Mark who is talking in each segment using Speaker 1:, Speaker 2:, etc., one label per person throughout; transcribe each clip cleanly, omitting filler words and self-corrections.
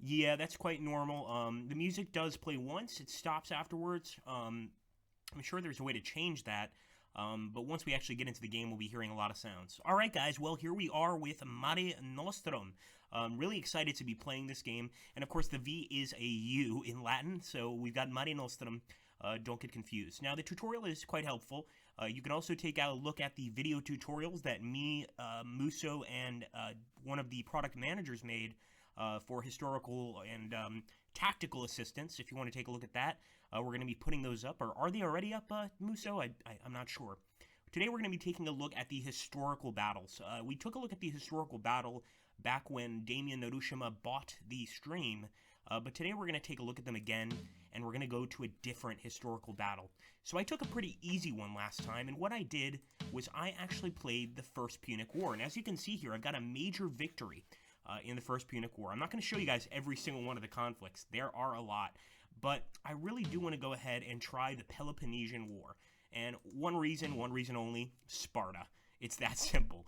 Speaker 1: Yeah, that's quite normal. The music does play once, it stops afterwards. I'm sure there's a way to change that. But once we actually get into the game, we'll be hearing a lot of sounds. All right, guys. Well, here we are with Mare Nostrum. Really excited to be playing this game. And of course, the V is a U in Latin, so we've got Mare Nostrum. Don't get confused. Now, the tutorial is quite helpful. You can also take out a look at the video tutorials that me, Muso, and one of the product managers made for historical and tactical assistance. If you want to take a look at that, we're going to be putting those up. Or are they already up, Muso? I'm not sure. Today we're going to be taking a look at the historical battles. We took a look at the historical battle back when Damien Narushima bought the stream, but today we're going to take a look at them again, and we're going to go to a different historical battle. So I took a pretty easy one last time, and what I did was I actually played the First Punic War, and as you can see here, I've got a major victory in the First Punic War. I'm not going to show you guys every single one of the conflicts. There are a lot. But I really do want to go ahead and try the Peloponnesian War. And one reason only, Sparta. It's that simple.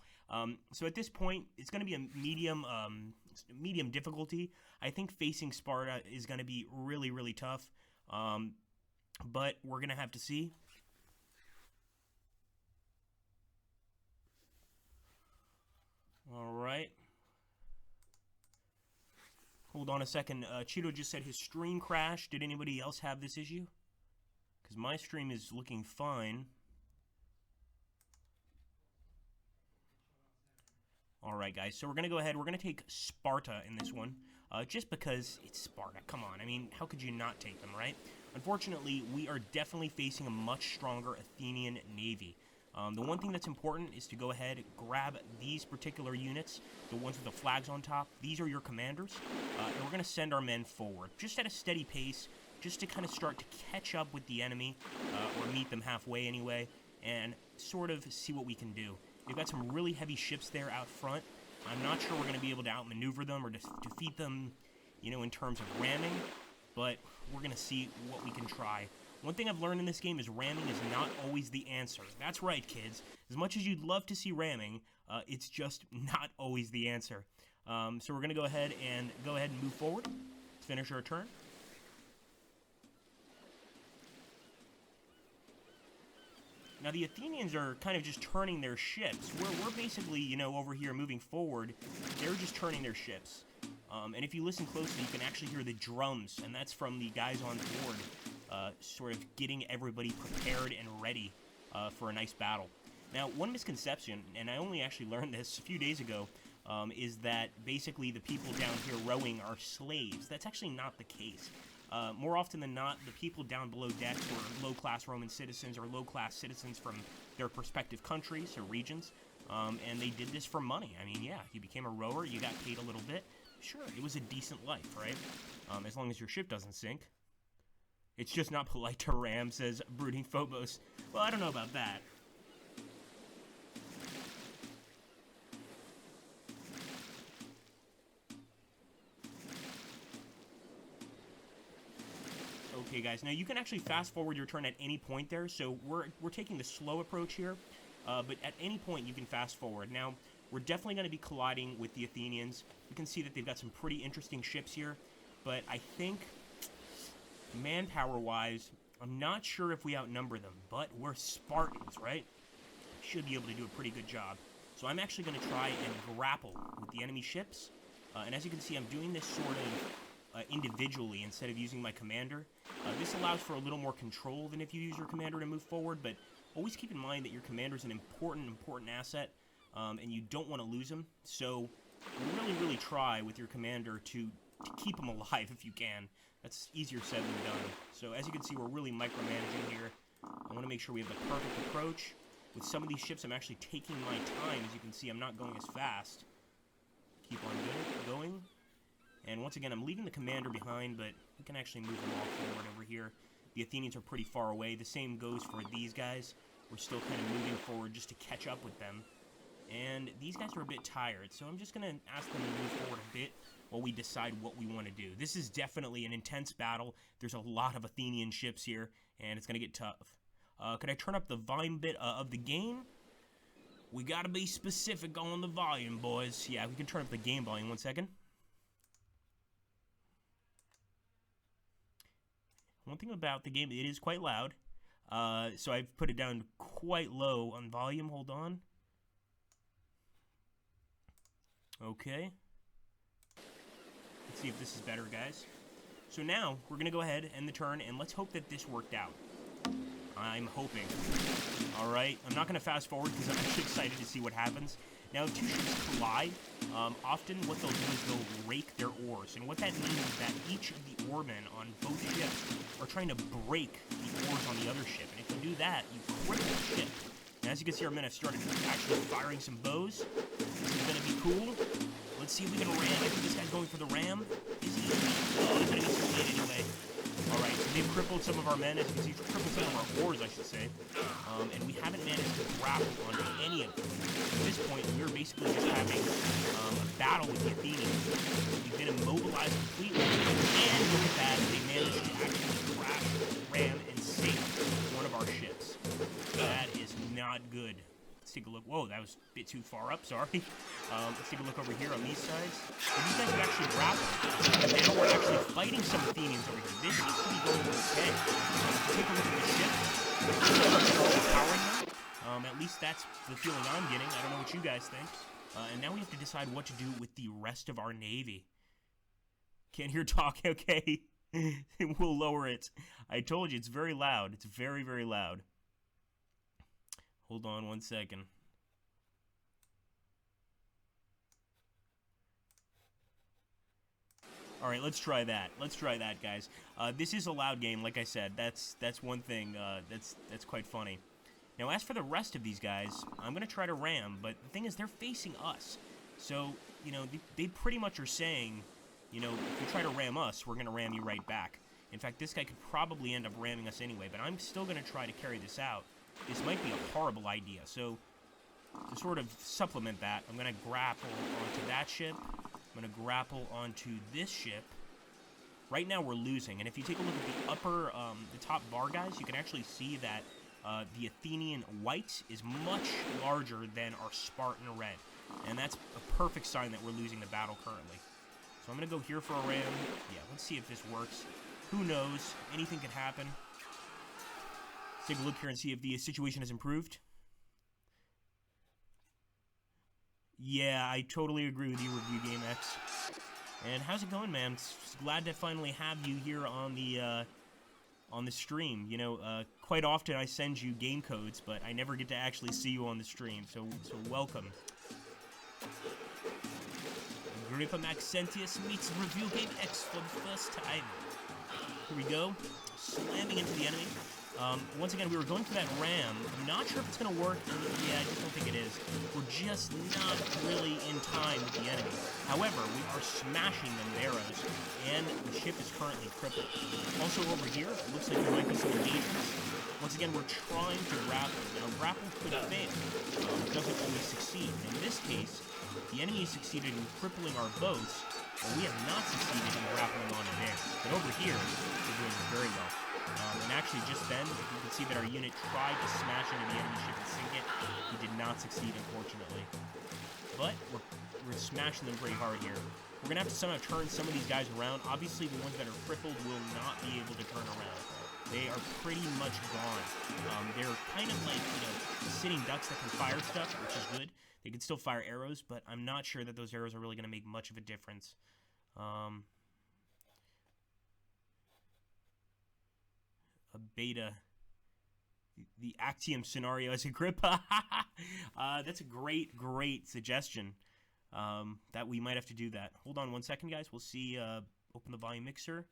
Speaker 1: So at this point, it's going to be a medium difficulty. I think facing Sparta is going to be really, really tough. But we're going to have to see. All right. Hold on a second. Cheeto just said his stream crashed. Did anybody else have this issue? Because my stream is looking fine. Alright, guys. So we're going to go ahead. We're going to take Sparta in this one. Just because it's Sparta. Come on. I mean, how could you not take them, right? Unfortunately, we are definitely facing a much stronger Athenian navy. The one thing that's important is to go ahead, grab these particular units, the ones with the flags on top. These are your commanders, and we're going to send our men forward, just at a steady pace, just to kind of start to catch up with the enemy, or meet them halfway anyway, and sort of see what we can do. They've got some really heavy ships there out front. I'm not sure we're going to be able to outmaneuver them or defeat them, you know, in terms of ramming, but we're going to see what we can try. One thing I've learned in this game is ramming is not always the answer. That's right, kids. As much as you'd love to see ramming, it's just not always the answer. So we're going to go ahead and move forward. Let's finish our turn. Now, the Athenians are kind of just turning their ships. We're basically, you know, over here moving forward. They're just turning their ships. And if you listen closely, you can actually hear the drums, and that's from the guys on board, sort of getting everybody prepared and ready for a nice battle. Now, one misconception, and I only actually learned this a few days ago, is that basically the people down here rowing are slaves. That's actually not the case. More often than not, the people down below decks were low-class Roman citizens or low-class citizens from their respective countries or regions, and they did this for money. I mean, yeah, you became a rower, you got paid a little bit. Sure, it was a decent life, right? As long as your ship doesn't sink. It's just not polite to ram, says Brooding Phobos. Well, I don't know about that. Okay, guys, now you can actually fast forward your turn at any point there, so we're taking the slow approach here, but at any point you can fast forward. Now, we're definitely going to be colliding with the Athenians. You can see that they've got some pretty interesting ships here, but I think, manpower-wise, I'm not sure if we outnumber them, but we're Spartans, right? Should be able to do a pretty good job. So I'm actually going to try and grapple with the enemy ships, and as you can see, I'm doing this sort of individually instead of using my commander. This allows for a little more control than if you use your commander to move forward, but always keep in mind that your commander is an important asset, and you don't want to lose him. So really try with your commander to keep him alive if you can. That's easier said than done. So as you can see, we're really micromanaging here. I want to make sure we have the perfect approach. With some of these ships, I'm actually taking my time. As you can see, I'm not going as fast. Keep on going. And once again, I'm leaving the commander behind, but we can actually move them all forward over here. The Athenians are pretty far away. The same goes for these guys. We're still kind of moving forward just to catch up with them. And these guys are a bit tired, so I'm just going to ask them to move forward a bit while we decide what we want to do. This is definitely an intense battle. There's a lot of Athenian ships here, and it's going to get tough. Could I turn up the volume bit of the game? We got to be specific on the volume, boys. Yeah, we can turn up the game volume. 1 second. One thing about the game, it is quite loud. So I've put it down quite low on volume. Hold on. Okay. Let's see if this is better, guys. So now, we're going to go ahead, end the turn, and let's hope that this worked out. I'm hoping. Alright, I'm not going to fast forward because I'm actually excited to see what happens. Now, if two ships collide, often what they'll do is they'll rake their oars. And what that means is that each of the oarmen on both ships are trying to break the oars on the other ship. And if you do that, you cripple the ship. And as you can see, our men have started actually firing some bows. This is going to be cool. Let's see if we can ram. I think this guy's going for the ram. Is he? Oh, he's going to get some anyway. Alright, so they've crippled some of our men. As you can see, crippled some of our oars, I should say. And we haven't managed to grapple onto any of them. At this point, we're basically just having a battle with the Athenians. We've been immobilized completely. And look at that, they managed to actually crash, ram, and sink one of our ships. That is not good. Let's take a look. Whoa, that was a bit too far up, sorry. Let's take a look over here on these sides. So these guys have actually grappled. And now we're actually fighting some Athenians over here. This seems to be going okay. Take a look at the ship. Powering them. At least that's the feeling I'm getting. I don't know what you guys think. And now we have to decide what to do with the rest of our navy. Can't hear talk, okay. We'll lower it. I told you, it's very loud. It's very, very loud. Hold on one second. All right, let's try that. Let's try that, guys. This is a loud game, like I said. That's one thing that's quite funny. Now, as for the rest of these guys, I'm gonna try to ram, but the thing is, they're facing us. So, you know, they pretty much are saying, you know, if you try to ram us, we're gonna ram you right back. In fact, this guy could probably end up ramming us anyway, but I'm still gonna try to carry this out. This might be a horrible idea, so to sort of supplement that, I'm going to grapple onto that ship. I'm going to grapple onto this ship. Right now we're losing, and if you take a look at the upper, the top bar, guys, you can actually see that the Athenian white is much larger than our Spartan red, and that's a perfect sign that we're losing the battle currently. So I'm going to go here for a ram. Yeah, let's see if this works. Who knows? Anything could happen. Take a look here and see if the situation has improved. Yeah, I totally agree with you, Review Game X. And how's it going, man? Glad to finally have you here on the stream. You know, quite often I send you game codes, but I never get to actually see you on the stream. So welcome. Agrippa Maxentius meets Review Game X for the first time. Here we go. Slamming into the enemy. Once again, we were going for that ram. I'm not sure if it's going to work. Yeah, I just don't think it is. We're just not really in time with the enemy. However, we are smashing them with arrows, and the ship is currently crippled. Also over here, it looks like there might be some engagements. Once again, we're trying to grapple. Now, grapple could fail. It doesn't always succeed. In this case, the enemy has succeeded in crippling our boats, but we have not succeeded in grappling onto theirs. But over here, we're doing very well. And actually, just then, you can see that our unit tried to smash into the enemy ship and sink it. He did not succeed, unfortunately. But we're smashing them pretty hard here. We're going to have to somehow turn some of these guys around. Obviously, the ones that are crippled will not be able to turn around. They are pretty much gone. They're kind of like, you know, sitting ducks that can fire stuff, which is good. They can still fire arrows, but I'm not sure that those arrows are really going to make much of a difference. A beta. The Actium scenario as Agrippa. That's a great suggestion. That we might have to do that. Hold on one second, guys. We'll see. Open the volume mixer.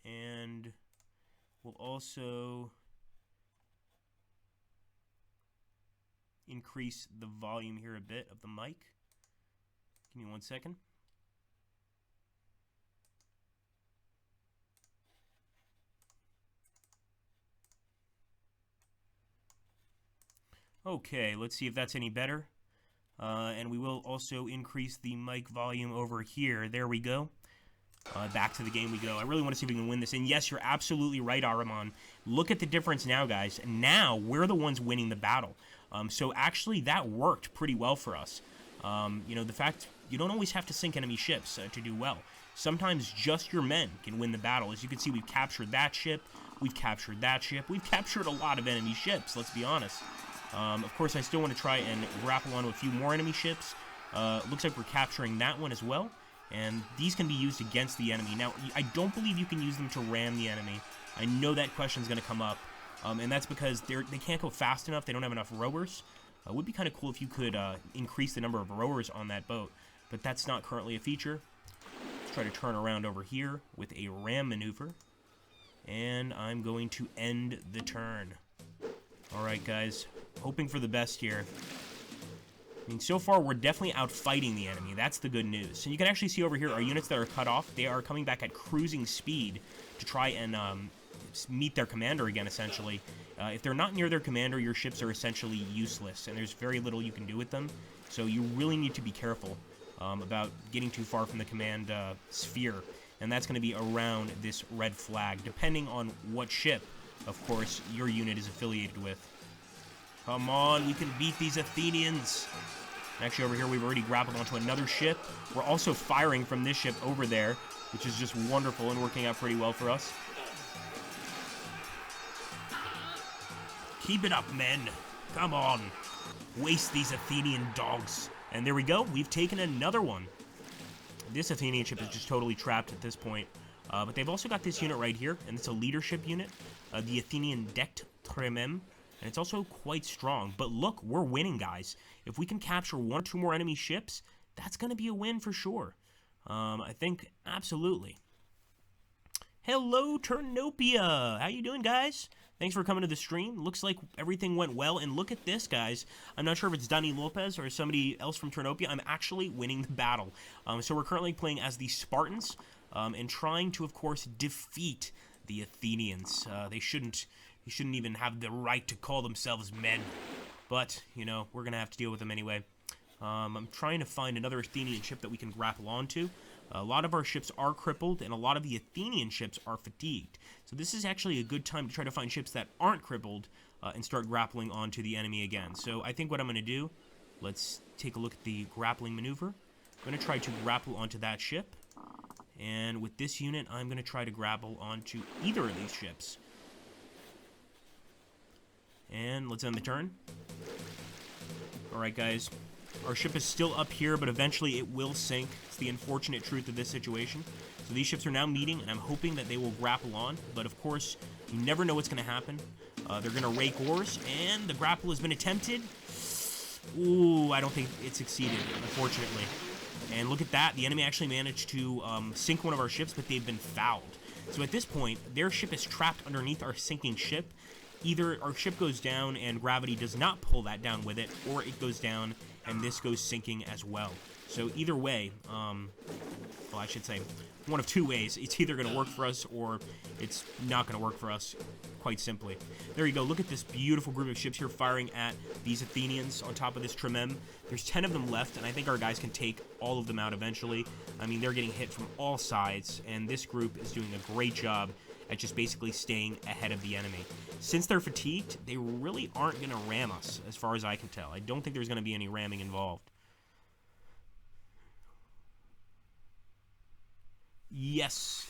Speaker 1: And we'll also increase the volume here a bit of the mic. Give me 1 second. Okay, let's see if that's any better. And we will also increase the mic volume over here. There we go. Back to the game we go. I really want to see if we can win this. And yes, you're absolutely right, Aramon. Look at the difference now, guys. And now we're the ones winning the battle. So actually, that worked pretty well for us. You know, the fact you don't always have to sink enemy ships to do well. Sometimes just your men can win the battle. As you can see, we've captured that ship. We've captured that ship. We've captured a lot of enemy ships, let's be honest. Of course, I still want to try and grapple onto a few more enemy ships. Looks like we're capturing that one as well. And these can be used against the enemy. Now, I don't believe you can use them to ram the enemy. I know that question's going to come up. And that's because they can't go fast enough. They don't have enough rowers. It would be kind of cool if you could increase the number of rowers on that boat. But that's not currently a feature. Let's try to turn around over here with a ram maneuver. And I'm going to end the turn. Alright, guys. Hoping for the best here. I mean, so far, we're definitely outfighting the enemy. That's the good news. And you can actually see over here our units that are cut off. They are coming back at cruising speed to try and meet their commander again, essentially. If they're not near their commander, your ships are essentially useless, and there's very little you can do with them. So you really need to be careful about getting too far from the command sphere. And that's going to be around this red flag, depending on what ship, of course, your unit is affiliated with. Come on, we can beat these Athenians. Actually, over here, we've already grappled onto another ship. We're also firing from this ship over there, which is just wonderful and working out pretty well for us. Keep it up, men. Come on. Waste these Athenian dogs. And there we go. We've taken another one. This Athenian ship is just totally trapped at this point. But they've also got this unit right here, and it's a leadership unit, the Athenian Tremem. And it's also quite strong. But look, we're winning, guys. If we can capture 1 or 2 more enemy ships, that's going to be a win for sure. I think absolutely. Hello, Turnopia. How you doing, guys? Thanks for coming to the stream. Looks like everything went well. And look at this, guys. I'm not sure if it's Dani Lopez or somebody else from Turnopia. I'm actually winning the battle. So we're currently playing as the Spartans and trying to, of course, defeat the Athenians. They shouldn't even have the right to call themselves men. But, you know, we're going to have to deal with them anyway. I'm trying to find another Athenian ship that we can grapple onto. A lot of our ships are crippled, and a lot of the Athenian ships are fatigued. So this is actually a good time to try to find ships that aren't crippled and start grappling onto the enemy again. So I think what I'm going to do, let's take a look at the grappling maneuver. I'm going to try to grapple onto that ship. And with this unit, I'm going to try to grapple onto either of these ships. And let's end the turn. Alright, guys. Our ship is still up here, but eventually it will sink. It's the unfortunate truth of this situation. So these ships are now meeting, and I'm hoping that they will grapple on. But of course, you never know what's going to happen. They're going to rake oars, and the grapple has been attempted. Ooh, I don't think it succeeded, unfortunately. And look at that. The enemy actually managed to sink one of our ships, but they've been fouled. So at this point, their ship is trapped underneath our sinking ship. Either our ship goes down and gravity does not pull that down with it, or it goes down and this goes sinking as well. So either way, well, I should say one of 2 ways. It's either going to work for us or it's not going to work for us, quite simply. There you go. Look at this beautiful group of ships here firing at these Athenians on top of this Tremem. There's 10 of them left, and I think our guys can take all of them out eventually. I mean, they're getting hit from all sides, and this group is doing a great job at just basically staying ahead of the enemy. Since they're fatigued, they really aren't going to ram us, as far as I can tell. I don't think there's going to be any ramming involved. Yes.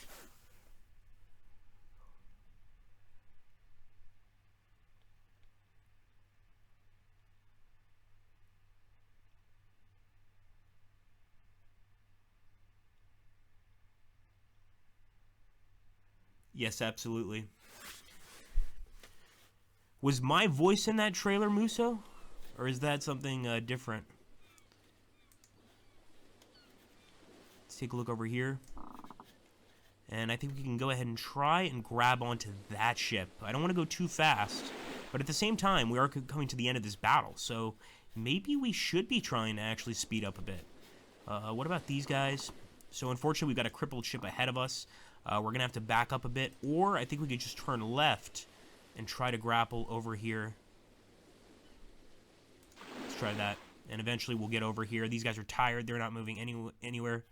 Speaker 1: Yes, absolutely. Was my voice in that trailer, Muso? Or is that something different? Let's take a look over here. And I think we can go ahead and try and grab onto that ship. I don't want to go too fast, but at the same time, we are coming to the end of this battle, so maybe we should be trying to actually speed up a bit. What about these guys? So unfortunately, we've got a crippled ship ahead of us. We're going to have to back up a bit, or I think we could just turn left and try to grapple over here. Let's try that, and eventually we'll get over here. These guys are tired. They're not moving anywhere.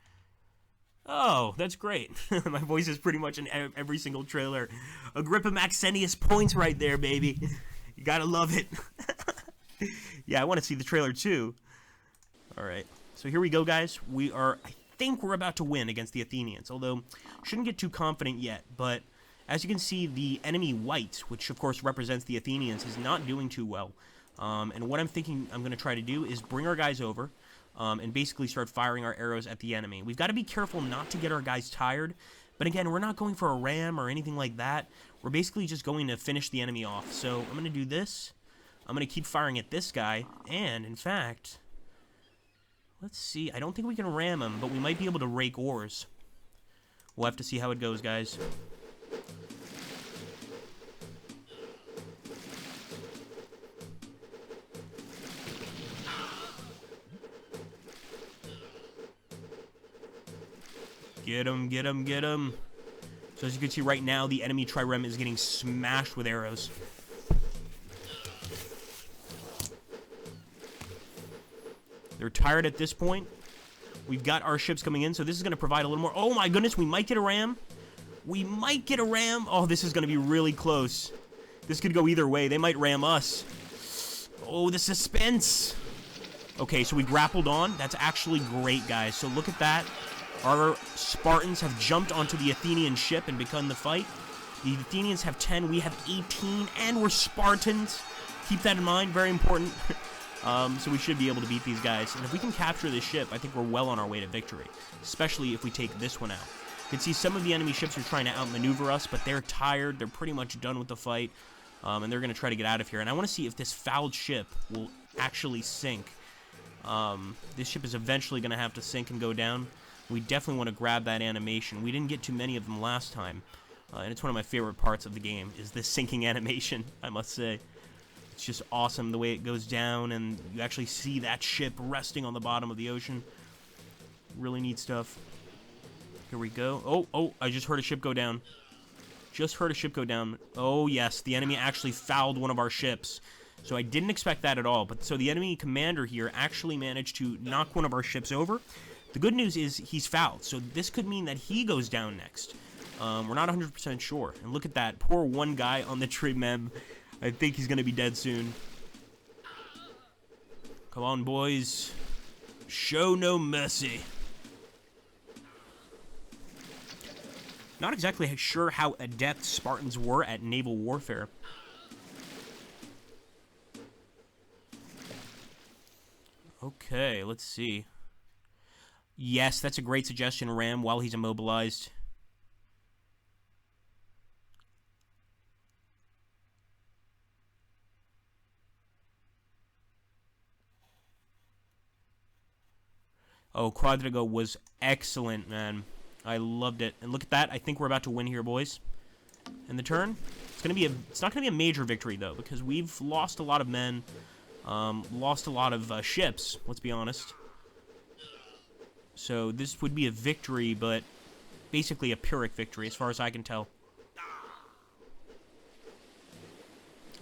Speaker 1: Oh, that's great. My voice is pretty much in every single trailer. Agrippa Maxenius points right there, baby. You gotta love it. Yeah, I want to see the trailer too. All right, so here we go, guys. We are, I think we're about to win against the Athenians, although shouldn't get too confident yet. But as you can see, the enemy white, which of course represents the Athenians, is not doing too well. And what I'm thinking I'm going to try to do is bring our guys over and basically start firing our arrows at the enemy. We've got to be careful not to get our guys tired. But again, we're not going for a ram or anything like that. We're basically just going to finish the enemy off. So I'm going to do this. I'm going to keep firing at this guy. And, in fact, let's see. I don't think we can ram him, but we might be able to rake ores. We'll have to see how it goes, guys. Get him, get him, get him. So as you can see right now, the enemy trireme is getting smashed with arrows. They're tired at this point. We've got our ships coming in, so this is going to provide a little more. Oh my goodness, we might get a ram. We might get a ram. Oh, this is going to be really close. This could go either way. They might ram us. Oh, the suspense. Okay, so we grappled on. That's actually great, guys. So look at that. Our Spartans have jumped onto the Athenian ship and begun the fight. The Athenians have 10, we have 18, and we're Spartans. Keep that in mind, very important. So we should be able to beat these guys. And if we can capture this ship, I think we're well on our way to victory, especially if we take this one out. You can see some of the enemy ships are trying to outmaneuver us, but they're tired. They're pretty much done with the fight, and they're going to try to get out of here. And I want to see if this fouled ship will actually sink. This ship is eventually going to have to sink and go down. We definitely want to grab that animation. We didn't get too many of them last time. And it's one of my favorite parts of the game, is this sinking animation, I must say. It's just awesome the way it goes down, and you actually see that ship resting on the bottom of the ocean. Really neat stuff. Here we go. Oh, I just heard a ship go down. Just heard a ship go down. Oh, yes, the enemy actually fouled one of our ships. So I didn't expect that at all. But so the enemy commander here actually managed to knock one of our ships over. The good news is he's fouled, so this could mean that he goes down next. We're not 100% sure. And look at that. Poor one guy on the trireme. I think he's going to be dead soon. Come on, boys. Show no mercy. Not exactly sure how adept Spartans were at naval warfare. Okay, let's see. Yes, that's a great suggestion, ram, while he's immobilized. Oh, Quadrigo was excellent, man. I loved it. And look at that. I think we're about to win here, boys. And the turn? It's not gonna be a major victory, though, because we've lost a lot of men, lost a lot of ships, let's be honest. So this would be a victory, but basically a Pyrrhic victory, as far as I can tell.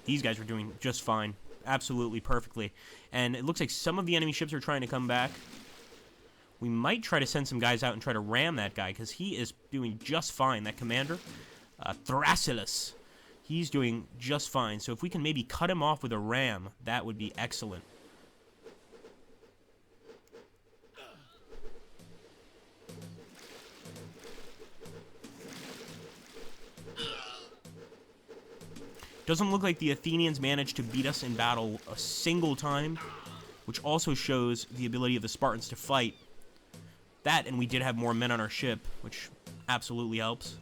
Speaker 1: These guys are doing just fine. Absolutely perfectly. And it looks like some of the enemy ships are trying to come back. We might try to send some guys out and try to ram that guy, because he is doing just fine, that commander. Thrasyllus. He's doing just fine. So if we can maybe cut him off with a ram, that would be excellent. Doesn't look like the Athenians managed to beat us in battle a single time, which also shows the ability of the Spartans to fight. That, and we did have more men on our ship, which absolutely helps.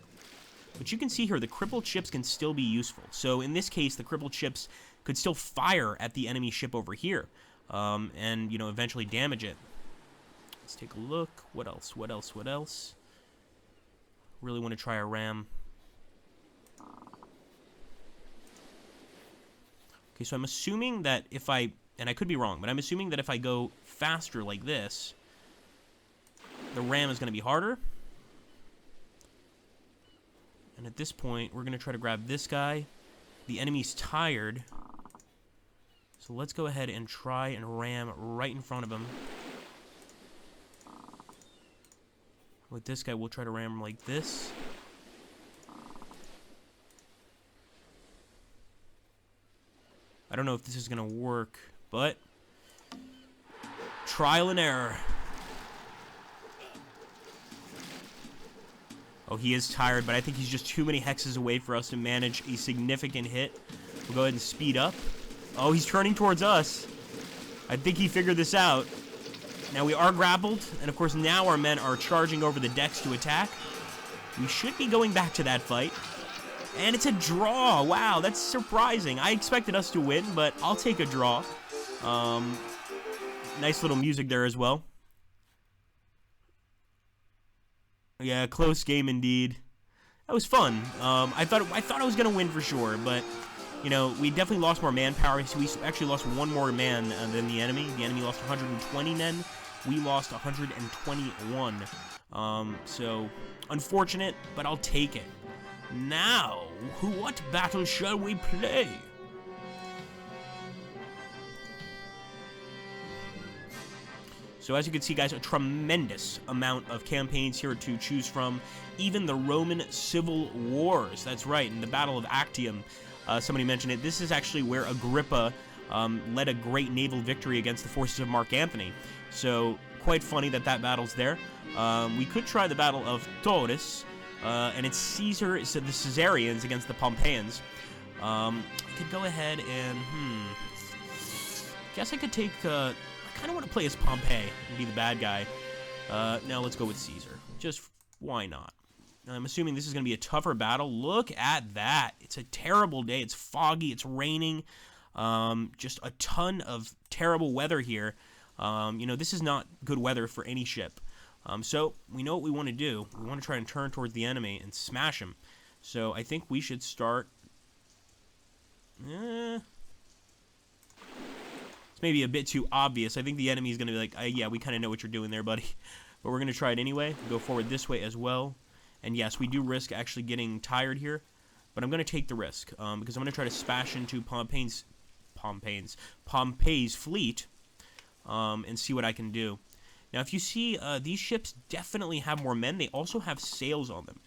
Speaker 1: But you can see here, the crippled ships can still be useful. So in this case, the crippled ships could still fire at the enemy ship over here, and, you know, eventually damage it. Let's take a look. What else? What else? What else? Really want to try a ram. Okay, so I'm assuming that if I, and I could be wrong, but I'm assuming that if I go faster like this, the ram is going to be harder. And at this point, we're going to try to grab this guy. The enemy's tired. So let's go ahead and try and ram right in front of him. With this guy, we'll try to ram him like this. I don't know if this is going to work, but trial and error. Oh, he is tired, but I think he's just too many hexes away for us to manage a significant hit. We'll go ahead and speed up. Oh, he's turning towards us. I think he figured this out. Now we are grappled, and of course now our men are charging over the decks to attack. We should be going back to that fight. And it's a draw. Wow, that's surprising. I expected us to win, but I'll take a draw. Nice little music there as well. Yeah, close game indeed. That was fun. I thought I was gonna win for sure, but you know, we definitely lost more manpower. So we actually lost one more man than the enemy. The enemy lost 120 men. We lost 121. So unfortunate, but I'll take it. Now, what battle shall we play? So as you can see, guys, a tremendous amount of campaigns here to choose from. Even the Roman Civil Wars. That's right, in the Battle of Actium, somebody mentioned it. This is actually where Agrippa led a great naval victory against the forces of Mark Antony. So quite funny that battle's there. We could try the Battle of Taurus, and it's Caesar, so the Caesarians against the Pompeians. I could go ahead and, guess I could take, I kind of want to play as Pompey and be the bad guy. Now let's go with Caesar. Just, why not? I'm assuming this is going to be a tougher battle. Look at that. It's a terrible day. It's foggy. It's raining. Just a ton of terrible weather here. You know, this is not good weather for any ship. So we know what we want to do. We want to try and turn towards the enemy and smash him. So I think we should start... It's maybe a bit too obvious. I think the enemy is going to be like, yeah, we kind of know what you're doing there, buddy. But we're going to try it anyway. Go forward this way as well. And yes, we do risk actually getting tired here. But I'm going to take the risk. Because I'm going to try to smash into Pompey's fleet. And see what I can do. Now, if you see, these ships definitely have more men. They also have sails on them.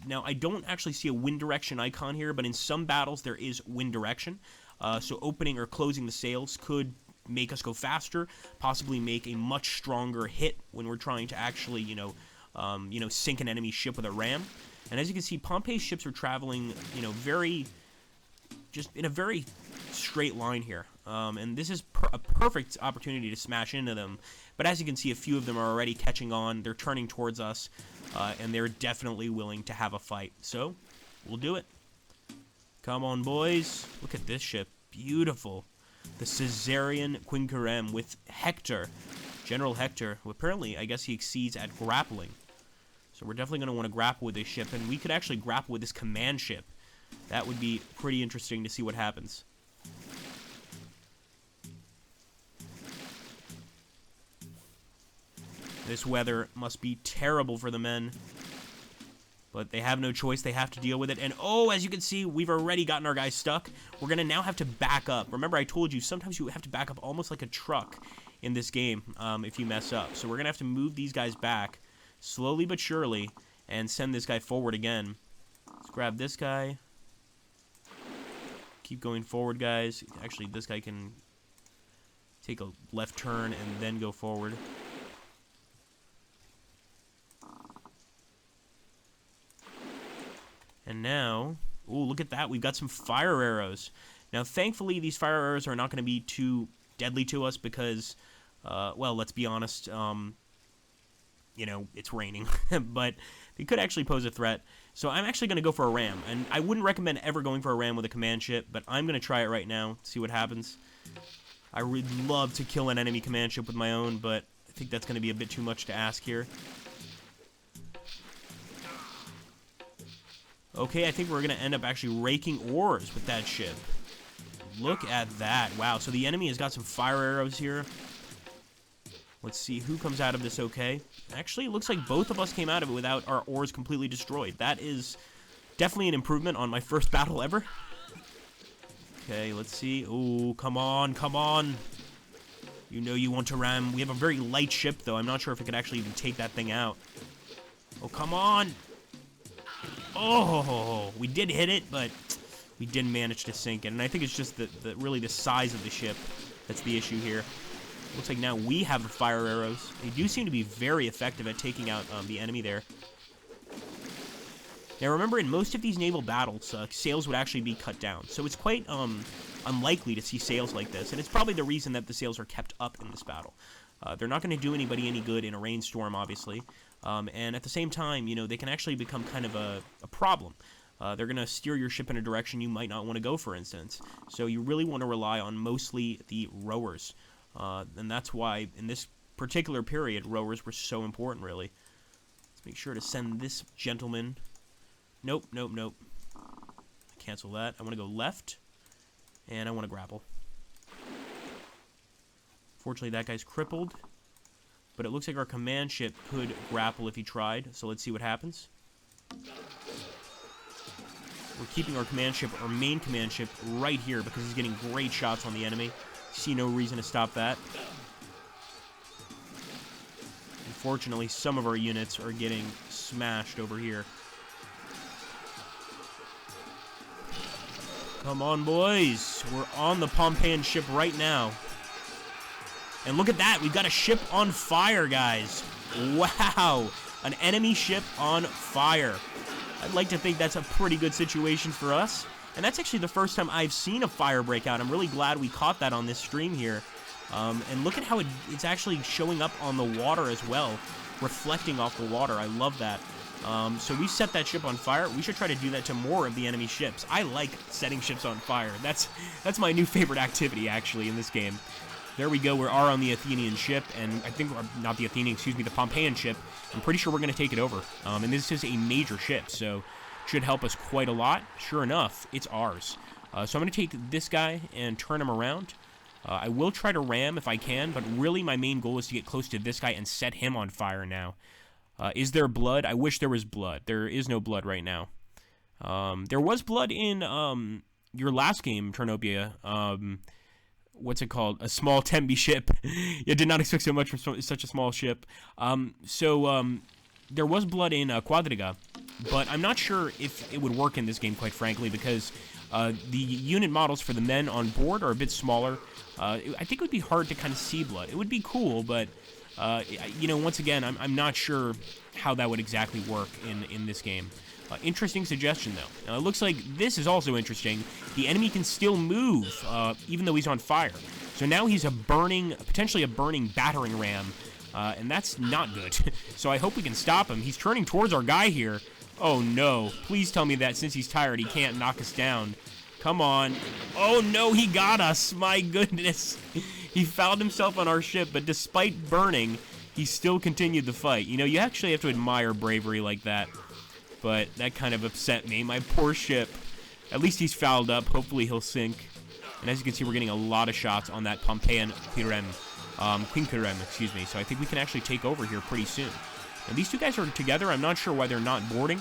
Speaker 1: Now, I don't actually see a wind direction icon here, but in some battles there is wind direction. So opening or closing the sails could make us go faster, possibly make a much stronger hit when we're trying to actually, sink an enemy ship with a ram. And as you can see, Pompey's ships are traveling, just in a very straight line here. And this is a perfect opportunity to smash into them. But as you can see, a few of them are already catching on. They're turning towards us, and they're definitely willing to have a fight. So, we'll do it. Come on, boys. Look at this ship. Beautiful. The Caesarian Quinquerem with Hector. General Hector, who apparently, I guess he exceeds at grappling. So we're definitely going to want to grapple with this ship, and we could actually grapple with this command ship. That would be pretty interesting to see what happens. This weather must be terrible for the men. But they have no choice. They have to deal with it. And, oh, as you can see, we've already gotten our guys stuck. We're going to now have to back up. Remember, I told you, sometimes you have to back up almost like a truck in this game if you mess up. So we're going to have to move these guys back slowly but surely and send this guy forward again. Let's grab this guy. Keep going forward, guys. Actually, this guy can take a left turn and then go forward. And now, ooh, look at that. We've got some fire arrows. Now, thankfully, these fire arrows are not going to be too deadly to us because, well, let's be honest, it's raining. But they could actually pose a threat. So I'm actually going to go for a ram. And I wouldn't recommend ever going for a ram with a command ship, but I'm going to try it right now, see what happens. I would love to kill an enemy command ship with my own, but I think that's going to be a bit too much to ask here. Okay, I think we're going to end up actually raking oars with that ship. Look at that. Wow, so the enemy has got some fire arrows here. Let's see who comes out of this okay. Actually, it looks like both of us came out of it without our oars completely destroyed. That is definitely an improvement on my first battle ever. Okay, let's see. Oh, come on, come on. You know you want to ram. We have a very light ship, though. I'm not sure if it could actually even take that thing out. Oh, come on. Oh, we did hit it, but we didn't manage to sink it. And I think it's just really the size of the ship that's the issue here. Looks like now we have the fire arrows. They do seem to be very effective at taking out the enemy there. Now remember, in most of these naval battles, sails would actually be cut down, so it's quite unlikely to see sails like this, and it's probably the reason that the sails are kept up in this battle. They're not going to do anybody any good in a rainstorm, obviously, and at the same time, you know, they can actually become kind of a problem. They're going to steer your ship in a direction you might not want to go, for instance. So you really want to rely on mostly the rowers, and that's why in this particular period, rowers were so important, really. Let's make sure to send this gentleman. Nope, nope, nope. Cancel that. I want to go left, and I want to grapple. Fortunately, that guy's crippled, but it looks like our command ship could grapple if he tried, so let's see what happens. We're keeping our command ship, our main command ship, right here because he's getting great shots on the enemy. See no reason to stop that. Unfortunately, some of our units are getting smashed over here. Come on, boys. We're on the Pompeian ship right now. And look at that. We've got a ship on fire, guys. Wow. An enemy ship on fire. I'd like to think that's a pretty good situation for us. And that's actually the first time I've seen a fire break out. I'm really glad we caught that on this stream here. And look at how it's actually showing up on the water as well, reflecting off the water. I love that. So we set that ship on fire. We should try to do that to more of the enemy ships. I like setting ships on fire. That's my new favorite activity, actually, in this game. There we go. We are on the Athenian ship, and I think, not the Athenian, excuse me, the Pompeian ship. I'm pretty sure we're going to take it over. And this is a major ship, so should help us quite a lot. Sure enough, it's ours. So I'm going to take this guy and turn him around. I will try to ram if I can, but really my main goal is to get close to this guy and set him on fire now. Is there blood? I wish there was blood. There is no blood right now. There was blood in your last game, Ternopia. What's it called? A small Tembi ship. You did not expect so much from such a small ship. There was blood in Quadriga, but I'm not sure if it would work in this game, quite frankly, because the unit models for the men on board are a bit smaller. I think it would be hard to kind of see blood. It would be cool, but you know, once again, I'm not sure how that would exactly work in this game. Interesting suggestion, though. Now, it looks like this is also interesting. The enemy can still move, even though he's on fire. So now he's potentially a burning battering ram, and that's not good. So I hope we can stop him. He's turning towards our guy here. Oh, no. Please tell me that since he's tired, he can't knock us down. Come on. Oh, no, he got us. My goodness. He fouled himself on our ship, but despite burning, he still continued the fight. You know, you actually have to admire bravery like that. But that kind of upset me. My poor ship. At least he's fouled up. Hopefully he'll sink. And as you can see, we're getting a lot of shots on that Pompeian Quinquerem, excuse me. So I think we can actually take over here pretty soon. And these two guys are together. I'm not sure why they're not boarding.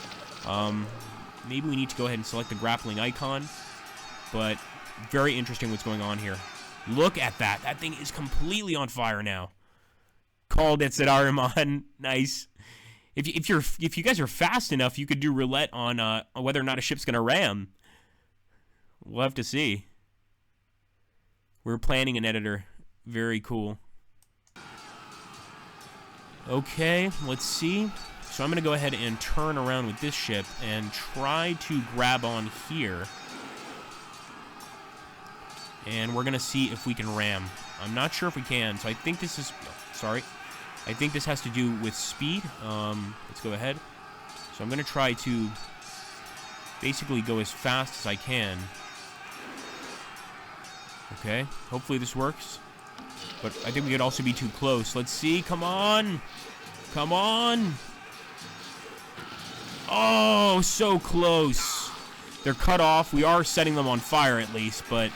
Speaker 1: Maybe we need to go ahead and select the grappling icon. But very interesting what's going on here. Look at that. That thing is completely on fire now. Called it, said Ahriman. Nice. If you guys are fast enough, you could do roulette on whether or not a ship's gonna ram. We'll have to see. We're planning an editor. Very cool. Okay, let's see. So I'm gonna go ahead and turn around with this ship and try to grab on here. And we're gonna see if we can ram. I'm not sure if we can, so I think this is... Sorry. I think this has to do with speed. Let's go ahead. So I'm going to try to basically go as fast as I can. Okay. Hopefully this works. But I think we could also be too close. Let's see. Come on. Come on. Oh, so close. They're cut off. We are setting them on fire at least, but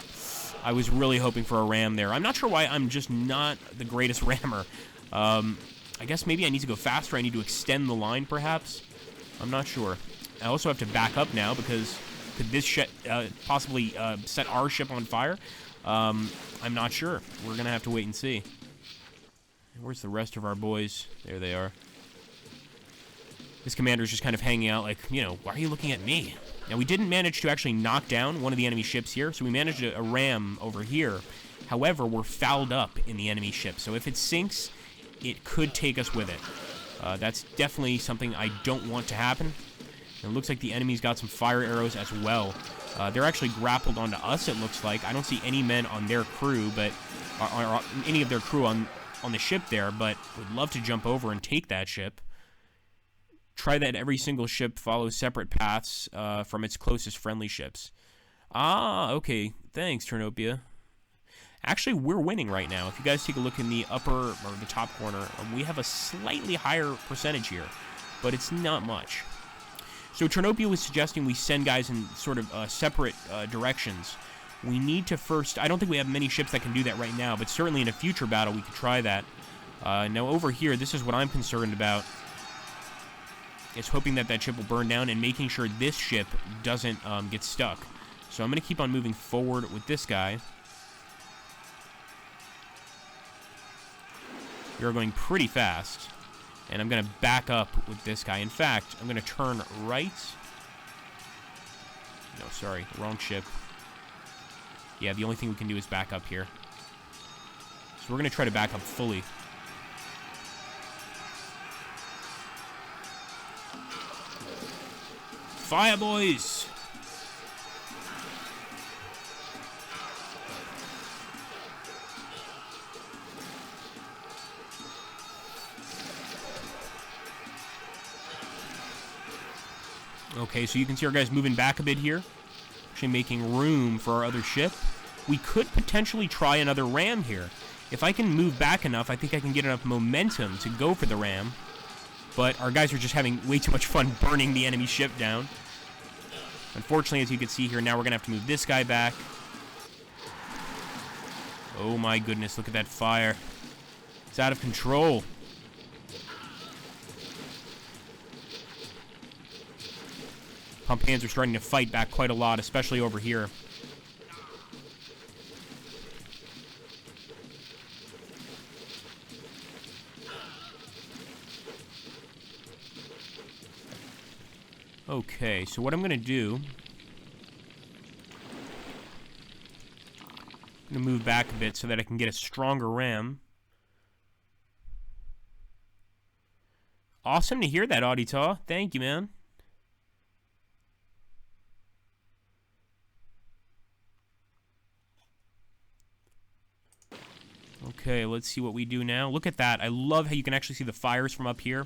Speaker 1: I was really hoping for a ram there. I'm not sure why I'm just not the greatest rammer. I guess maybe I need to go faster. I need to extend the line, perhaps. I'm not sure. I also have to back up now because could this ship possibly set our ship on fire? I'm not sure. We're going to have to wait and see. Where's the rest of our boys? There they are. This commander's just kind of hanging out like, you know, why are you looking at me? Now, we didn't manage to actually knock down one of the enemy ships here, so we managed a ram over here. However, we're fouled up in the enemy ship, so if it sinks, it could take us with it. That's definitely something I don't want to happen. It looks like the enemy's got some fire arrows as well. They're actually grappled onto us, it looks like. I don't see any men on their crew, but or any of their crew on the ship there, but would love to jump over and take that ship. Try that every single ship follows separate paths from its closest friendly ships. Ah, okay. Thanks, Turnopia. Actually, we're winning right now. If you guys take a look in the upper or the top corner, we have a slightly higher percentage here, but it's not much. So Turnopia was suggesting we send guys in sort of separate directions. We need to first... I don't think we have many ships that can do that right now, but certainly in a future battle we could try that. Now over here, this is what I'm concerned about. It's hoping that that ship will burn down and making sure this ship doesn't get stuck. So I'm going to keep on moving forward with this guy. You're going pretty fast. And I'm going to back up with this guy. In fact, I'm going to turn right. No, sorry. Wrong ship. Yeah, the only thing we can do is back up here. So we're going to try to back up fully. Fire, boys! Okay, so you can see our guys moving back a bit here. Actually making room for our other ship. We could potentially try another ram here. If I can move back enough, I think I can get enough momentum to go for the ram. But our guys are just having way too much fun burning the enemy ship down. Unfortunately, as you can see here, now we're going to have to move this guy back. Oh my goodness, look at that fire. It's out of control. Pompeians are starting to fight back quite a lot, especially over here. Okay, so what I'm going to do... I'm going to move back a bit so that I can get a stronger ram. Awesome to hear that, Audita. Thank you, man. Okay, let's see what we do now. Look at that. I love how you can actually see the fires from up here.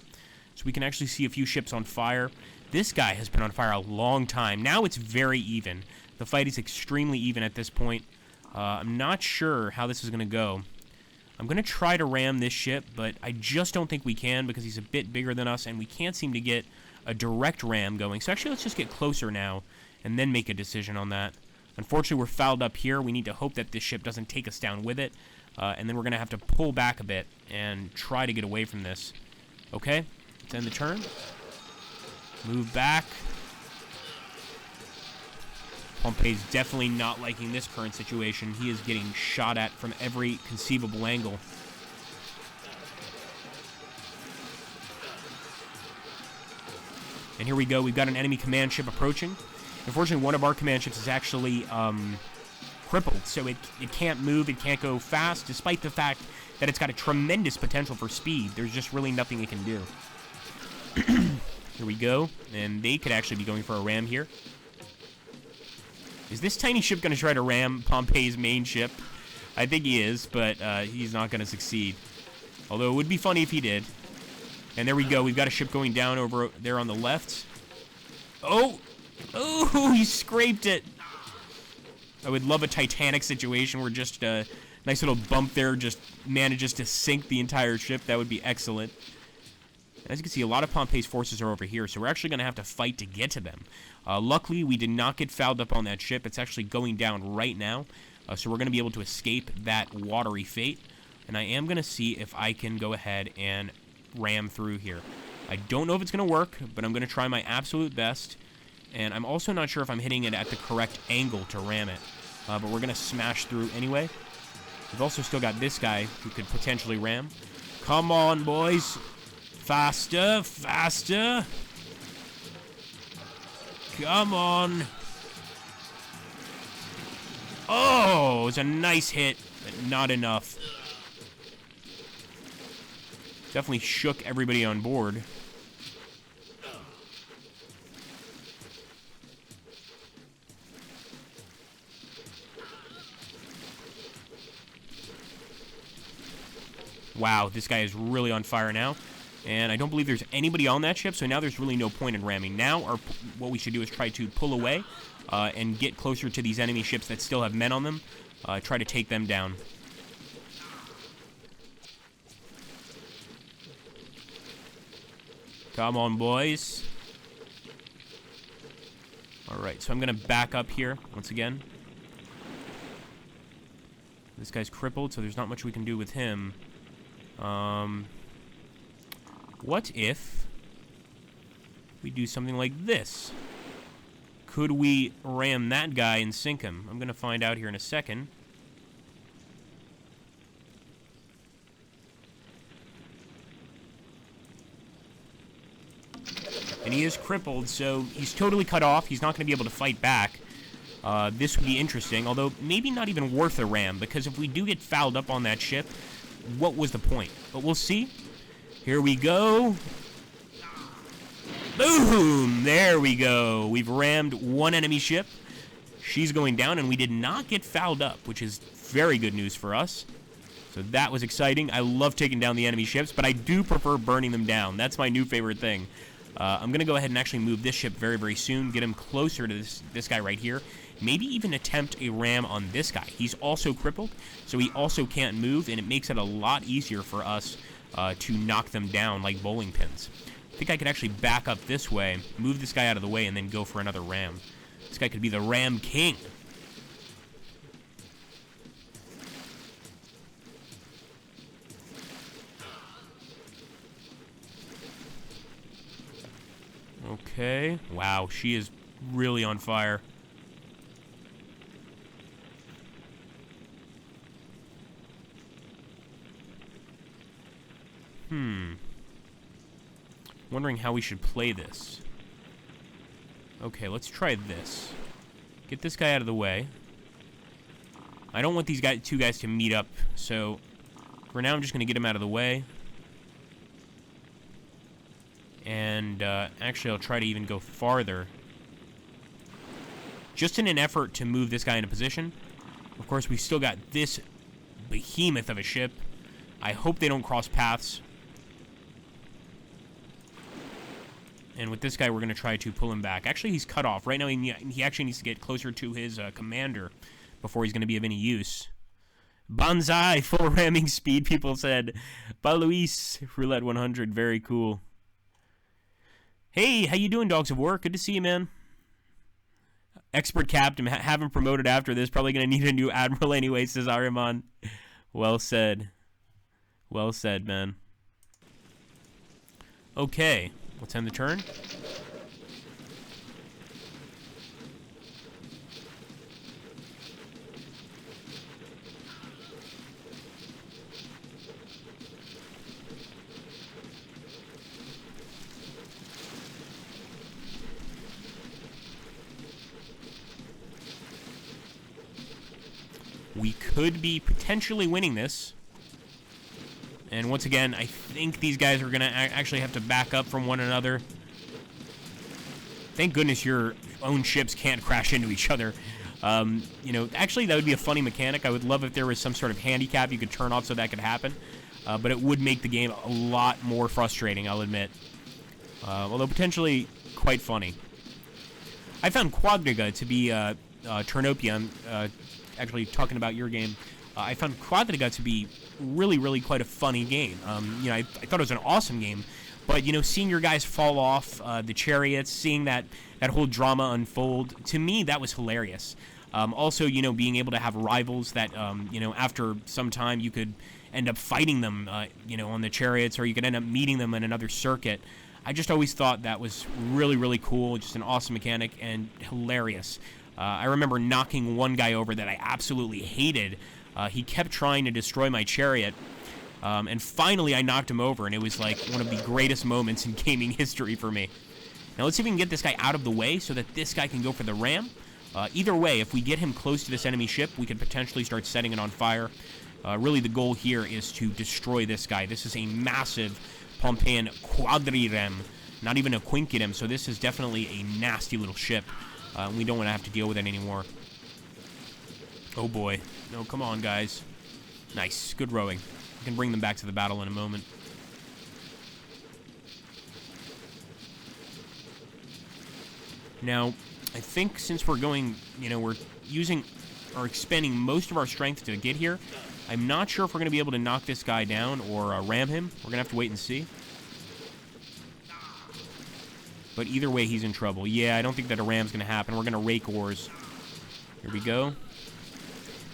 Speaker 1: So we can actually see a few ships on fire. This guy has been on fire a long time. Now it's very even. The fight is extremely even at this point. I'm not sure how this is going to go. I'm going to try to ram this ship, but I just don't think we can because he's a bit bigger than us, and we can't seem to get a direct ram going. So actually, let's just get closer now and then make a decision on that. Unfortunately, we're fouled up here. We need to hope that this ship doesn't take us down with it. And then we're going to have to pull back a bit and try to get away from this. Okay, let's end the turn. Move back. Pompey's definitely not liking this current situation. He is getting shot at from every conceivable angle. And here we go. We've got an enemy command ship approaching. Unfortunately, one of our command ships is actually crippled, so it can't move, it can't go fast, despite the fact that it's got a tremendous potential for speed. There's just really nothing it can do. Here we go, and they could actually be going for a ram here. Is this tiny ship going to try to ram Pompey's main ship? I think he is, but he's not going to succeed. Although it would be funny if he did. And there we go, we've got a ship going down over there on the left. Oh! Oh, he scraped it! I would love a Titanic situation where just a nice little bump there just manages to sink the entire ship. That would be excellent. As you can see, a lot of Pompey's forces are over here, so we're actually going to have to fight to get to them. Luckily, we did not get fouled up on that ship. It's actually going down right now, so we're going to be able to escape that watery fate. And I am going to see if I can go ahead and ram through here. I don't know if it's going to work, but I'm going to try my absolute best. And I'm also not sure if I'm hitting it at the correct angle to ram it. But we're going to smash through anyway. We've also still got this guy who could potentially ram. Come on, boys. Faster, faster. Come on. Oh, it's a nice hit, but not enough. Definitely shook everybody on board. Wow, this guy is really on fire now. And I don't believe there's anybody on that ship, so now there's really no point in ramming. Now, what we should do is try to pull away and get closer to these enemy ships that still have men on them. Try to take them down. Come on, boys. Alright, so I'm going to back up here once again. This guy's crippled, so there's not much we can do with him. What if we do something like this? Could we ram that guy and sink him? I'm going to find out here in a second. And he is crippled, so he's totally cut off. He's not going to be able to fight back. This would be interesting, although maybe not even worth a ram, because if we do get fouled up on that ship, what was the point? But we'll see. Here we go. Boom! There we go. We've rammed one enemy ship. She's going down, and we did not get fouled up, which is very good news for us. So that was exciting. I love taking down the enemy ships, but I do prefer burning them down. That's my new favorite thing. I'm going to go ahead and actually move this ship very, very soon, get him closer to this guy right here. Maybe even attempt a ram on this guy. He's also crippled, so he also can't move, and it makes it a lot easier for us to knock them down like bowling pins. I think I could actually back up this way, move this guy out of the way, and then go for another ram. This guy could be the Ram King. Okay. Wow, she is really on fire. Wondering how we should play this. Okay, let's try this. Get this guy out of the way. I don't want these two guys to meet up, so for now I'm just going to get him out of the way. And actually I'll try to even go farther. Just in an effort to move this guy into position. Of course, we've still got this behemoth of a ship. I hope they don't cross paths. And with this guy, we're going to try to pull him back. Actually, he's cut off. Right now, he actually needs to get closer to his commander before he's going to be of any use. Banzai, full ramming speed, people said. Ba Luis, Roulette 100, very cool. Hey, how you doing, Dogs of War? Good to see you, man. Expert captain, have him promoted after this. Probably going to need a new admiral anyway, says Ariman. Well said. Well said, man. Okay. Let's end the turn. We could be potentially winning this. And once again, I think these guys are going to actually have to back up from one another. Thank goodness your own ships can't crash into each other. You know, actually, that would be a funny mechanic. I would love if there was some sort of handicap you could turn off so that could happen. But it would make the game a lot more frustrating, I'll admit. Although potentially quite funny. I found Quadriga to be, Turnopia, actually talking about your game. I found Quadriga to be really, really quite a funny game. You know, I thought it was an awesome game, but, you know, seeing your guys fall off the chariots, seeing that whole drama unfold, to me, that was hilarious. Also, you know, being able to have rivals that, you know, after some time you could end up fighting them, you know, on the chariots, or you could end up meeting them in another circuit. I just always thought that was really, really cool, just an awesome mechanic, and hilarious. I remember knocking one guy over that I absolutely hated. He kept trying to destroy my chariot, and finally I knocked him over, and it was like one of the greatest moments in gaming history for me. Now let's see if we can get this guy out of the way so that this guy can go for the ram. Either way, if we get him close to this enemy ship, we could potentially start setting it on fire. Really, the goal here is to destroy this guy. This is a massive Pompeian quadrirem, not even a quinquirem, so this is definitely a nasty little ship. We don't want to have to deal with it anymore. Oh boy. No, come on, guys. Nice. Good rowing. I can bring them back to the battle in a moment. Now, I think since we're going, we're using or expending most of our strength to get here, I'm not sure if we're going to be able to knock this guy down or ram him. We're going to have to wait and see. But either way, he's in trouble. Yeah, I don't think that a ram's going to happen. We're going to rake ores. Here we go.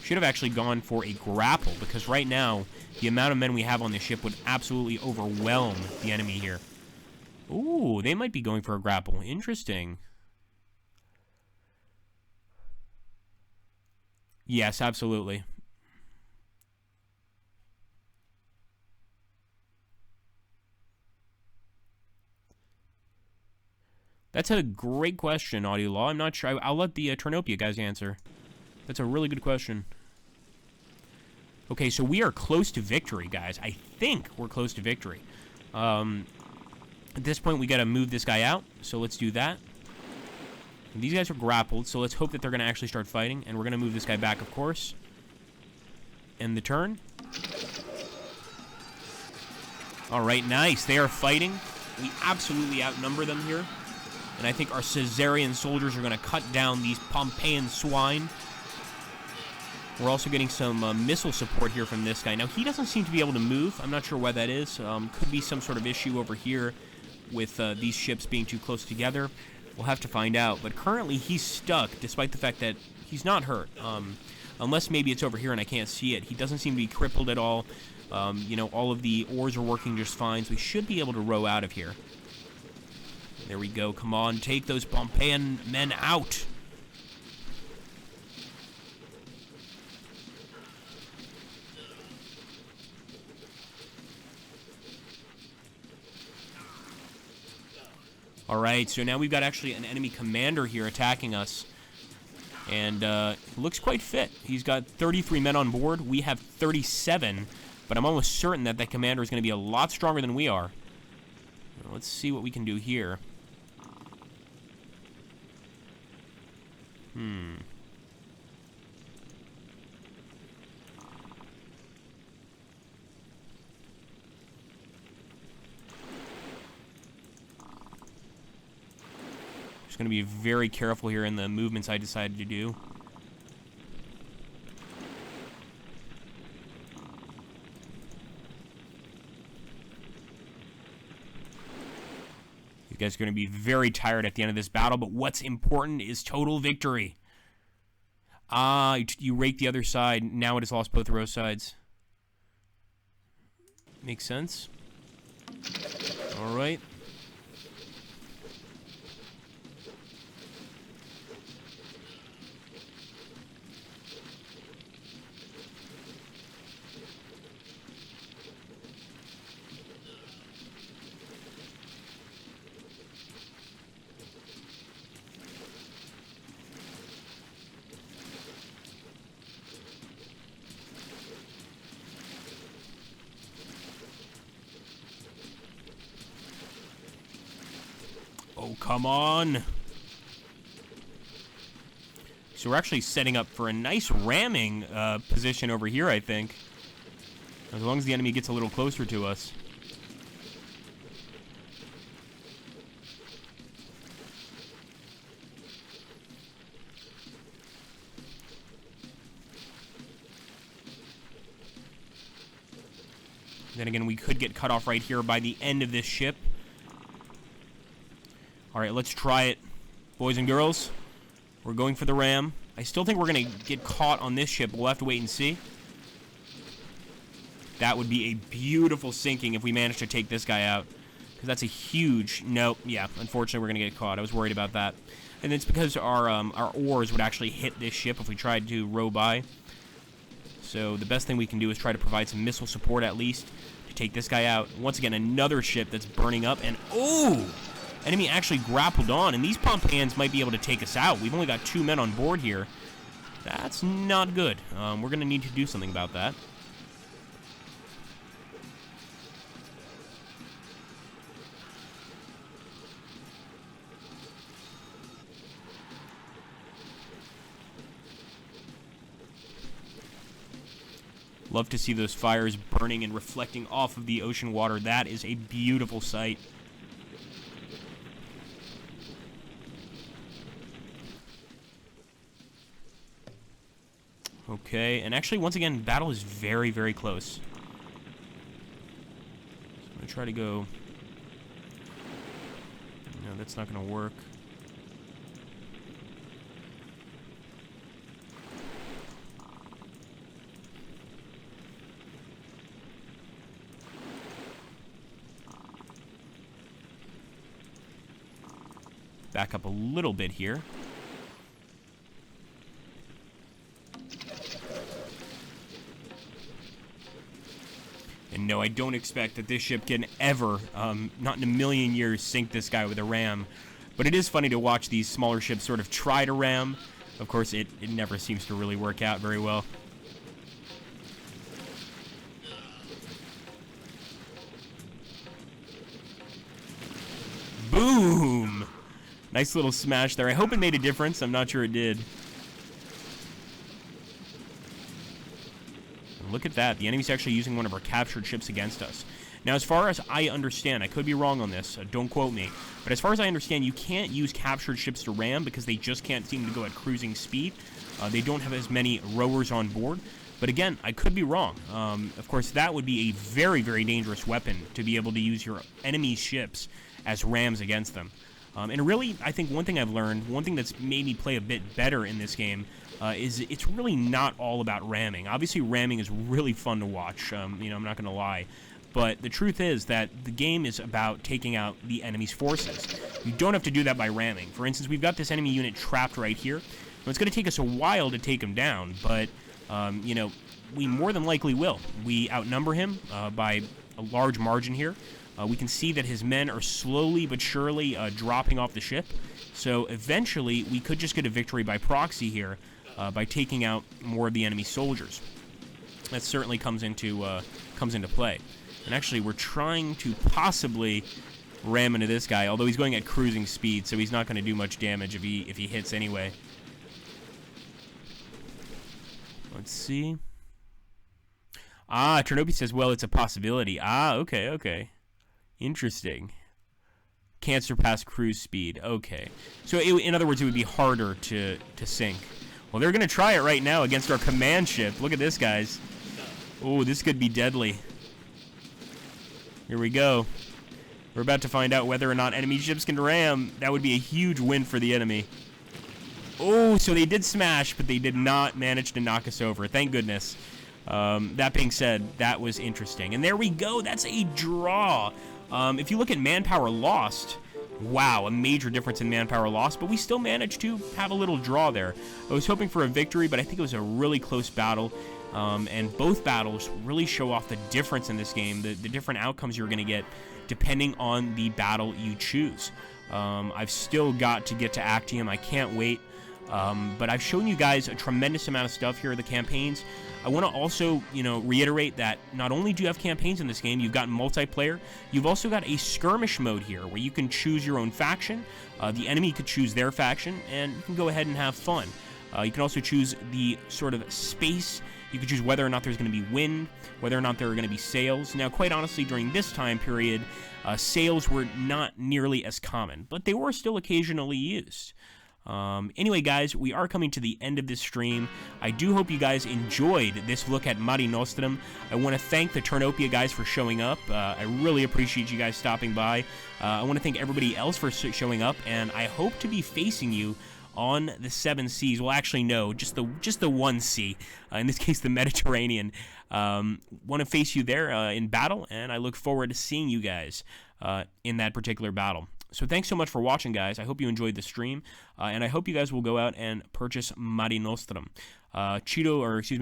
Speaker 1: Should have actually gone for a grapple, because right now, the amount of men we have on this ship would absolutely overwhelm the enemy here. Ooh, they might be going for a grapple. Interesting. Yes, absolutely. That's a great question, Audio Law. I'm not sure. I'll let the Turnopia guys answer. That's a really good question. Okay, so we are close to victory, guys. I think we're close to victory. At this point, we got to move this guy out, so let's do that. And these guys are grappled, so let's hope that they're going to actually start fighting, and we're going to move this guy back, of course. End the turn. All right, nice. They are fighting. We absolutely outnumber them here. And I think our Caesarian soldiers are going to cut down these Pompeian swine. We're also getting some missile support here from this guy. Now, he doesn't seem to be able to move. I'm not sure why that is. Could be some sort of issue over here with these ships being too close together. We'll have to find out. But currently, he's stuck, despite the fact that he's not hurt. Unless maybe it's over here and I can't see it. He doesn't seem to be crippled at all. All of the oars are working just fine, so we should be able to row out of here. There we go. Come on, take those Pompeian men out. All right, so now we've got actually an enemy commander here attacking us. And looks quite fit. He's got 33 men on board. We have 37, but I'm almost certain that that commander is going to be a lot stronger than we are. Let's see what we can do here. Just going to be very careful here in the movements I decided to do. You guys are going to be very tired at the end of this battle, but what's important is total victory. Ah, you raked the other side. Now it has lost both row sides. Makes sense. All right. Oh, come on. So we're actually setting up for a nice ramming position over here, I think. As long as the enemy gets a little closer to us. Then again, we could get cut off right here by the end of this ship. All right, let's try it, boys and girls. We're going for the ram. I still think we're going to get caught on this ship. We'll have to wait and see. That would be a beautiful sinking if we manage to take this guy out. Because that's a huge... Nope, yeah, unfortunately we're going to get caught. I was worried about that. And it's because our oars would actually hit this ship if we tried to row by. So the best thing we can do is try to provide some missile support at least to take this guy out. Once again, another ship that's burning up. And, oh! Enemy actually grappled on, and these Pompeians might be able to take us out. We've only got 2 men on board here. That's not good. We're going to need to do something about that. Love to see those fires burning and reflecting off of the ocean water. That is a beautiful sight. Okay, and actually, once again, battle is very, very close. So I'm going to try to go... No, that's not going to work. Back up a little bit here. And no, I don't expect that this ship can ever, not in a million years, sink this guy with a ram. But it is funny to watch these smaller ships sort of try to ram. Of course, it never seems to really work out very well. Boom! Nice little smash there. I hope it made a difference. I'm not sure it did. Look at that. The enemy's actually using one of our captured ships against us. Now, as far as I understand, I could be wrong on this, don't quote me, but as far as I understand, you can't use captured ships to ram because they just can't seem to go at cruising speed. They don't have as many rowers on board. But again, I could be wrong. Of course, that would be a very, very dangerous weapon to be able to use your enemy's ships as rams against them. And really, I think one thing I've learned, one thing that's made me play a bit better in this game, is it's really not all about ramming. Obviously, ramming is really fun to watch, you know, I'm not going to lie. But the truth is that the game is about taking out the enemy's forces. You don't have to do that by ramming. For instance, we've got this enemy unit trapped right here. Now, it's going to take us a while to take him down, but, you know, we more than likely will. We outnumber him by a large margin here. We can see that his men are slowly but surely dropping off the ship. So eventually, we could just get a victory by proxy here by taking out more of the enemy soldiers. That certainly comes into play. And actually, we're trying to possibly ram into this guy, although he's going at cruising speed, so he's not going to do much damage if he hits anyway. Let's see. Ah, Ternopy says, well, it's a possibility. Ah, okay. Interesting. Can't surpass cruise speed. Okay. So, in other words, it would be harder to sink. Well, they're going to try it right now against our command ship. Look at this, guys. Oh, this could be deadly. Here we go. We're about to find out whether or not enemy ships can ram. That would be a huge win for the enemy. Oh, so they did smash, but they did not manage to knock us over. Thank goodness. That being said, that was interesting. And there we go. That's a draw. If you look at manpower lost, wow, a major difference in manpower lost, but we still managed to have a little draw there. I was hoping for a victory, but I think it was a really close battle. And both battles really show off the difference in this game, the different outcomes you're going to get depending on the battle you choose. I've still got to get to Actium. I can't wait. But I've shown you guys a tremendous amount of stuff here, the campaigns. I want to also, you know, reiterate that not only do you have campaigns in this game, you've got multiplayer, you've also got a skirmish mode here where you can choose your own faction, the enemy could choose their faction, and you can go ahead and have fun. You can also choose the sort of space. You can choose whether or not there's going to be wind, whether or not there are going to be sails. Now, quite honestly, during this time period, sails were not nearly as common, but they were still occasionally used. Anyway, guys, we are coming to the end of this stream. I do hope you guys enjoyed this look at Mare Nostrvm. I want to thank the Ternopia guys for showing up. I really appreciate you guys stopping by. I want to thank everybody else for showing up, and I hope to be facing you on the 7 seas. Well, actually, no, just the one sea. In this case, the Mediterranean. Want to face you there in battle, and I look forward to seeing you guys in that particular battle. So thanks so much for watching, guys. I hope you enjoyed the stream, and I hope you guys will go out and purchase Mare Nostrvm.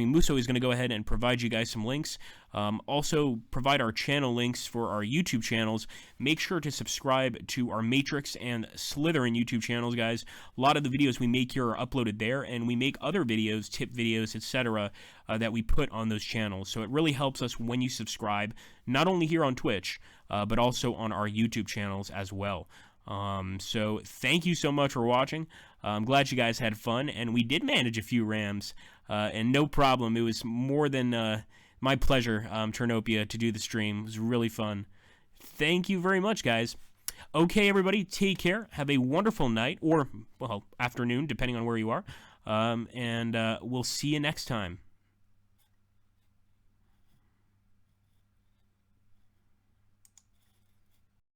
Speaker 1: Muso is going to go ahead and provide you guys some links. Also, provide our channel links for our YouTube channels. Make sure to subscribe to our Matrix and Slytherin YouTube channels, guys. A lot of the videos we make here are uploaded there, and we make other videos, tip videos, etc., that we put on those channels. So it really helps us when you subscribe, not only here on Twitch, but also on our YouTube channels as well. So thank you so much for watching. I'm glad you guys had fun, and we did manage a few rams, and no problem. It was more than My pleasure, Turnopia, to do the stream. It was really fun. Thank you very much, guys. Okay, everybody, take care. Have a wonderful night, or, well, afternoon, depending on where you are. And we'll see you next time.